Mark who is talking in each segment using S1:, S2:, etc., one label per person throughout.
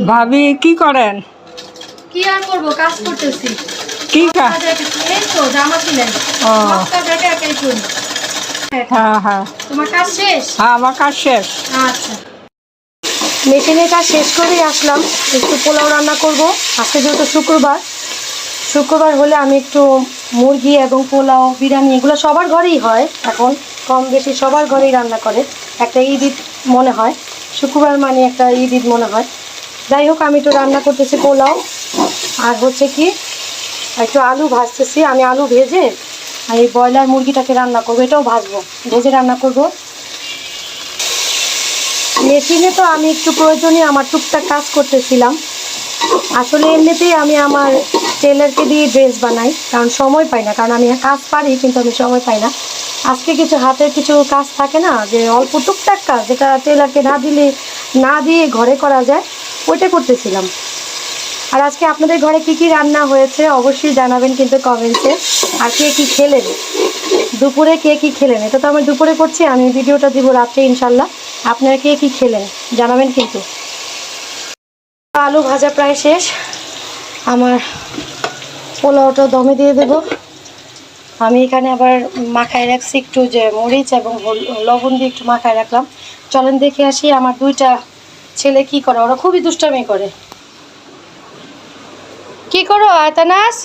S1: ভাবি কি করেন?
S2: কি আর করব, কাজ করতেছি।
S1: কি কাজ?
S2: এই তো জামা সিলাই।
S1: ও
S2: কাজ একাই করি।
S1: হ্যাঁ হ্যাঁ,
S2: তোমার কাজ শেষ?
S1: হ্যাঁ আমার কাজ শেষ।
S2: আচ্ছা, মেশিনের কাজ শেষ করেই আসলাম। একটু পোলাও রান্না করব। আজকে যেহেতু শুক্রবার হলে আমি একটু মুরগি এবং পোলাও বিরিয়ানি এগুলো সবার ঘরেই হয়, এখন কম বেশি সবার ঘরেই রান্না করে। একটা ঈদ মনে হয়, শুক্রবার মানে একটা ঈদ মনে হয়। যাই হোক, আমি একটু রান্না করতেছি পোলাও, আর হচ্ছে কি একটু আলু ভাজতেছি। আমি আলু ভেজে আর এই ব্রয়লার মুরগিটাকে রান্না করবো, এটাও ভাজবো, ভেজে রান্না করব। মেশিনে তো আমি একটু প্রয়োজনীয় আমার টুকটাক কাজ করতেছিলাম। আসলে এমনিতেই আমি আমার টেলারকে দিয়ে ড্রেস বানাই, কারণ সময় পাই না। কারণ আমি কাজ পারি কিন্তু আমি সময় পাই না। আজকে কিছু হাতের কিছু কাজ থাকে না, যে অল্প টুকটাক কাজ যেটা টেলারকে না দিয়ে ঘরে করা যায়, ওইটা করতেছিলাম। আর আজকে আপনাদের ঘরে কি কি রান্না হয়েছে অবশ্যই জানাবেন কিন্তু কমেন্টসে। আর কে কী খেলেন, দুপুরে কে কী খেলেন, এটা তো আমি দুপুরে করছি, আমি ভিডিওটা দিব রাত্রে ইনশাল্লাহ। আপনারা কে কী খেলেন জানাবেন কিন্তু। আলু ভাজা প্রায় শেষ, আমার পোলাওটা দমে দিয়ে দেব। আমি এখানে আবার মাখায় রাখছি একটু, যে মরিচ এবং লবণ দিয়ে একটু মাখায় রাখলাম। চলেন দেখে আসি আমার দুইটা ছেলে কি করে। ওরা খুবই দুষ্টামি করে। কি করো আয়তানাস?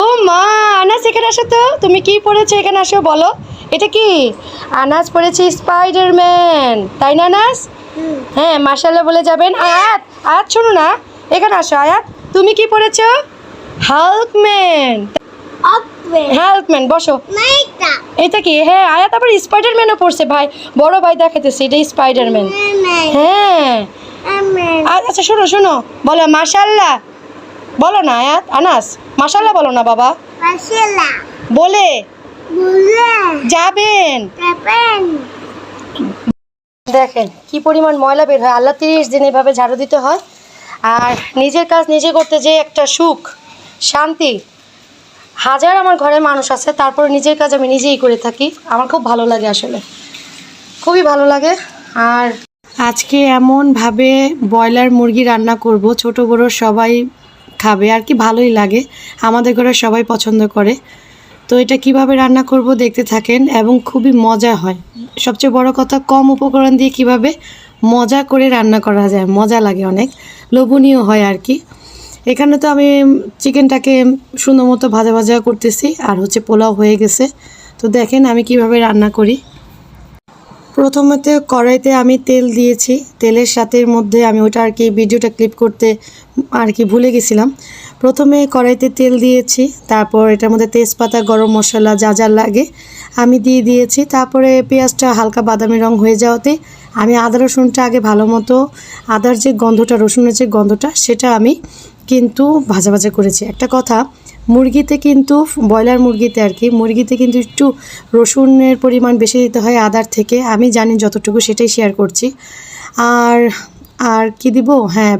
S2: ও মা, আনাস এখানে আসো তো। তুমি কি পড়েছো, এখানে আসো বলো। এটা কি? আনাস পড়েছে স্পাইডারম্যান, তাই না আনাস? হ্যাঁ, মাশাআল্লাহ বলে যাবেন। আয়াত, আয়াত শোনো না, এখানে আসো। আয়াত, তুমি কি পড়েছো? হাল্কম্যান। হাল্কম্যান, বসো। এটা কি? হ্যাঁ, আয়াত আবার স্পাইডারম্যানও পড়ছে। ভাই, বড় ভাই দেখাতেছে, এটা স্পাইডারম্যান। হ্যাঁ, আচ্ছা শোনো শোনো, বলো মাশাআল্লাহ। বলো না আয়াত, আনাস মাশাআল্লাহ বলো না বাবা। বলে যাবেন। দেখেন কি পরিমাণ ময়লা বের হয়। আল্লাহ 30 দিন এভাবে ঝাড়ু দিতে হয়। আর নিজের কাজ নিজে করতে যে একটা সুখ, শান্তি। হাজার আমার ঘরে মানুষ আছে, তারপর নিজের কাজ আমি নিজেই করে থাকি। আমার খুব ভালো লাগে, আসলে খুবই ভালো লাগে। আর আজকে এমনভাবে ব্রয়লার মুরগি রান্না করব, ছোট বড় সবাই খাবে আর কি, ভালোই লাগে। আমাদের ঘরে সবাই পছন্দ করে। তো এটা কিভাবে রান্না করব দেখতে থাকেন, এবং খুবই মজা হয়। সবচেয়ে বড় কথা, কম উপকরণ দিয়ে কিভাবে মজা করে রান্না করা যায়, মজা লাগে, অনেক লোভনীয় হয় আর কি। এখানে তো আমি চিকেনটাকে সুন্দর মতো ভাজা ভাজা করতেছি, আর হচ্ছে পোলাও হয়ে গেছে। তো দেখেন আমি কিভাবে রান্না করি। প্রথমে কড়াইতে আমি তেল দিয়েছি, তেলের সাথে মধ্যে আমি ওটা আর কি ভিডিওটা ক্লিপ করতে আর কি ভুলে গেছিলাম। প্রথমে কড়াইতে তেল দিয়েছি, তারপর এটার মধ্যে তেজপাতা, গরম মশলা যা যা লাগে আমি দিয়ে দিয়েছি। তারপরে পেঁয়াজটা হালকা বাদামি রং হয়ে যাওয়াতে আমি আদা রসুনটা আগে ভালো মতো, আদার যে গন্ধটা, রসুনের যে গন্ধটা, সেটা আমি কিন্তু ভাজা ভাজা করেছি। একটা কথা, মুরগিতে কিন্তু, ব্রয়লার মুরগিতে আর কি, মুরগিতে কিন্তু একটু রসুনের পরিমাণ বেশি দিতে হয় আদার থেকে। আমি জানি যতটুকু, সেটাই শেয়ার করছি। আর আর কি দিব, হ্যাঁ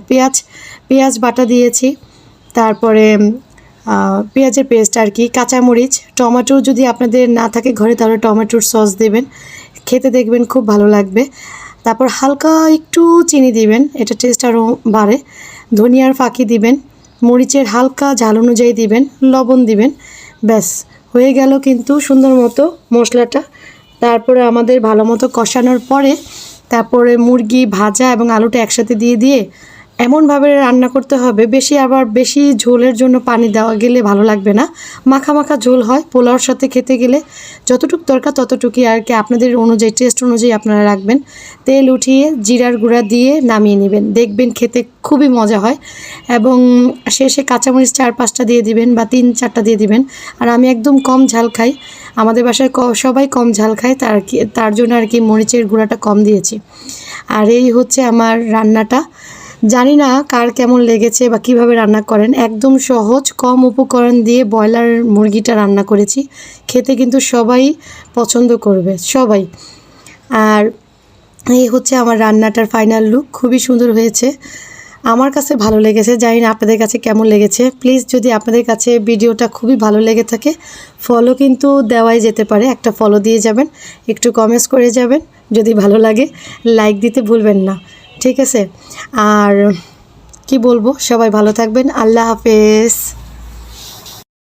S2: পেঁয়াজ বাটা দিয়েছি। তারপরে পেঁয়াজের পেস্ট আর কি, কাঁচামরিচ, টমেটো যদি আপনাদের না থাকে ঘরে তাহলে টমেটোর সস দেবেন, খেতে দেখবেন খুব ভালো লাগবে। তারপর হালকা একটু চিনি দিবেন, এটা টেস্ট আরও বাড়ে। ধনিয়ার ফাঁকি দিবেন, মরিচের হালকা ঝাল অনুযায়ী দিবেন, লবণ দিবেন। ব্যাস হয়ে গেল কিন্তু সুন্দর মতো মশলাটা। তারপরে আমাদের ভালো মতো কষানোর পরে তারপরে মুরগি ভাজা এবং আলুটা একসাথে দিয়ে এমনভাবে রান্না করতে হবে। বেশি ঝোলের জন্য পানি দেওয়া গেলে ভালো লাগবে না, মাখা মাখা ঝোল হয়। পোলাওর সাথে খেতে গেলে যতটুকু দরকার ততটুকুই আর কি, আপনাদের অনুযায়ী, টেস্ট অনুযায়ী আপনারা রাখবেন। তেল উঠিয়ে জিরার গুঁড়া দিয়ে নামিয়ে নেবেন, দেখবেন খেতে খুবই মজা হয়। এবং শেষে কাঁচামরিচ 4-5টা দিয়ে দিবেন, বা 3-4টা দিয়ে দিবেন। আর আমি একদম কম ঝাল খাই, আমাদের বাসায় সবাই কম ঝাল খায়, তার জন্য আর কি মরিচের গুঁড়াটা কম দিয়েছি। আর এই হচ্ছে আমার রান্নাটা। জানি না কার কেমন লেগেছে বা কিভাবে রান্না করেন। একদম সহজ, কম উপকরণ দিয়ে ব্রয়লার মুরগিটা রান্না করেছি। খেতে কিন্তু সবাই পছন্দ করবে, সবাই। আর এই হচ্ছে আমার রান্নাটার ফাইনাল লুক, খুবই সুন্দর হয়েছে, আমার কাছে ভালো লেগেছে। জানি না আপনাদের কাছে কেমন লেগেছে। প্লিজ যদি আপনাদের কাছে ভিডিওটা খুবই ভালো লেগে থাকে, ফলো কিন্তু দেওয়াই যেতে পারে, একটা ফলো দিয়ে যাবেন, একটু কমেন্টস করে যাবেন, যদি ভালো লাগে লাইক দিতে ভুলবেন না, ঠিক আছে? আর কি বলবো, সবাই ভালো থাকবেন। আল্লাহ হাফেজ।